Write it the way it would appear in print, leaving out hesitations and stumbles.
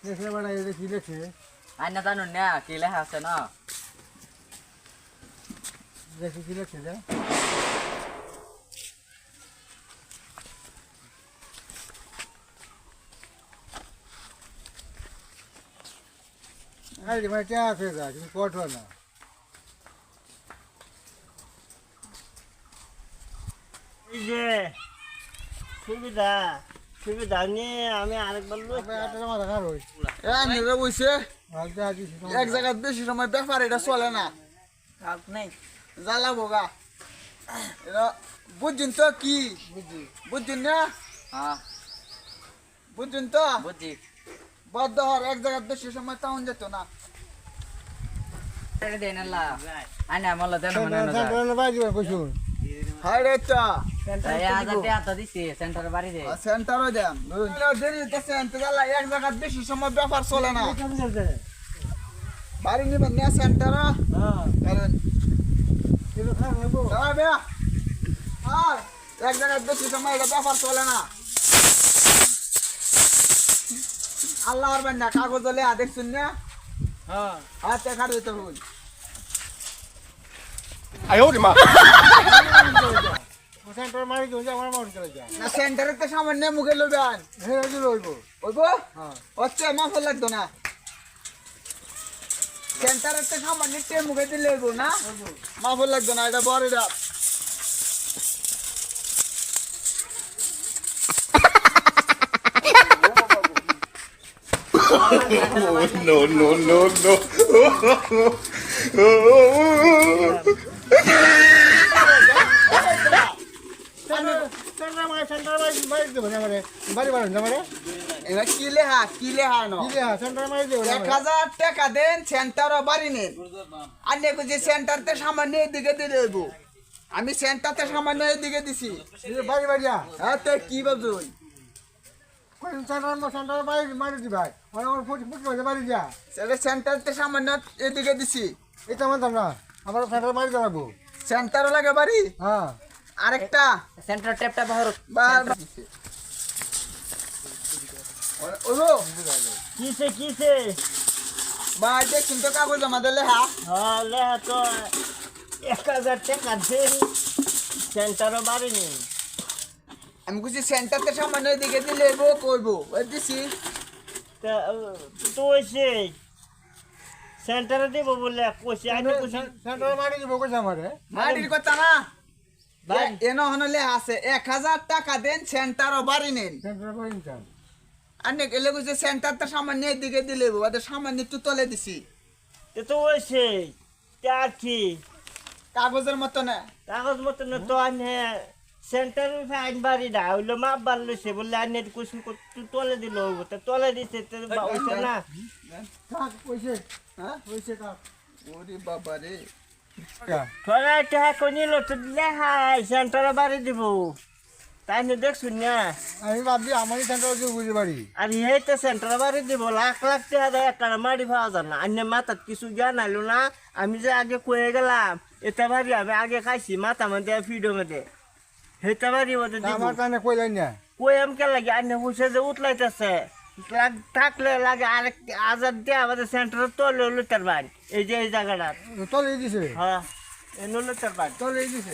দেখলে বেড়া এটা কি লেখে আই না জানুন না কি লেখা আছে না দেখি কি লেখে যা আরে মানে কে আছে যা তুমি পড়ো না এই যে সুবিধা সুবিধা নিয়ে আমি আরেকবার আপনি আটা মাথা খারাপ হই নিজে বইছে হালকা আজি এক জায়গায় বেশি সময় ব্যাপার এটা চলে না কাজ নেই জ্বালা বোগা এটা বুঝছেন তো কি বুঝি বুঝছেন না হ্যাঁ বুঝছেন তো বুঝছি বদ্ধ হওয়ার এক জায়গায় বেশি সময় টাউন যেত না এটা দেন আল্লাহ আই না মল্লা দেন মনে না সেন্টারে বাজি কইছুন হাই রে তো এই আজ টাকা দিছি সেন্টার বাড়ি দে সেন্টারও দেন দেরি হইতেছে জ্বালা এক জায়গায় বেশি সময় ব্যাপার চলে না বাড়ি নিবেন না সেন্টার কারণ কিন্তু খারাপ লাগবো এক জায়গায় বেশি সময় এটা ব্যাপার চলে না আল্লাহ হরবেন না কাগজ হলে দেখছুন না হ্যাঁ হাতে খাট হইতে হল সেন্টার মারি দিন যা আমার মাউন্ট করে যা না সেন্টারে তো সামান্য মুখে লইবেন হে আজি লইবো ওইবো হ্যাঁ হচ্ছে মাফল লাগতো না সেন্টারে তো সামান্য মুখে দিলে হইব না মাফল লাগতো না এটা বড় এটা no, no, no, no. Centre মারি দেবো না মানে বাড়ি বাড়ি না মানে এবার কি লেহা নো কি হ্যাঁ সেন্টার মারি দেবো 1000 টাকা দেন সেন্টার বাড়ি নেন আর নেকো যে সেন্টারতে সামান্য এদিকে দিলে হইব আমি সেন্টারতে সামান্য এদিকে দিছি বাড়ি বাড়ি যা হ্যাঁ তো কি ভাবছুন কোন সেন্টার মারি দি ভাই মানে আমার ফুট ফুট করে বাড়ি যা সেটা সেন্টারতে সামান্য এদিকে দিছি এটা মানতাম না আমার সেন্টার মারি দেবো সেন্টারও লাগে বাড়ি হ্যাঁ আরেকটা সেন্টার ট্যাপটা বহর বার ওগো কিসে কিসে ভাই দেখুন তো কাগজ জমা দিলে হ্যাঁ হ্যাঁ লেহা তো 1000 টাকা দিন সেন্টারও বাড়ি নেই আমি কুছি সেন্টারতে সামান্য এদিকে দিলে হইব কইবো ওই দিছি তা তো হয়েছে সেন্টারে দিব বলে কইছে আমি কইছি সেন্টার মারি দিব কইছে আমারে মাটির কথা না এনো হনলে আছে 1000 টাকা দেন সেন্টারও বাড়ি নেন সেন্টার মারি দিতাম আনে গেলে কুছি সেন্টারতে সামান্য এদিকে দিলে হইব ওদের সামান্য একটু তলে দিছি তো হয়েছে তা কি কাগজের মতো না কাগজ মতো না তো আনে সেন্টার ফাইন বাড়ি না হইলো মা বাড়লছে বললে আনে কুসুম তলে দিল তা তলে দিছে তো হইছে না কাক কইছে হ্যাঁ কইছে কাক ওরে বাবা রে তোরা টাকা কনিল তো লেহাই সেন্টারে বাড়ি দিব তাই না দেখছুন না আমি ভাবছি আমারই সেন্টার যে বুঝি বাড়ি আর এই তো সেন্টারে বাড়ি দিব লাখ লাখ টাকা দেয় একটা মারি পাওয়া যায় না আন্য মাথার কিছু জ্ঞান আইলো না আমি যে আগে কয়ে গেলাম এটা বাড়ি আমি আগে খাইছি মাথা মধ্যে ফিডো মধ্যে হেটা বাড়ি ওদের আমার কানে কইলেন না কই আমকে লাগে আন্য হুসে যে উতলাইতেছে থাকলে লাগে আরেক 1000 দিয়ে আমাদের সেন্টারে তলে লুটার বাড়ি এই যে এই জায়গাটা তলে দিছে হ্যাঁ এই লুটার বাড়ি তলে দিছে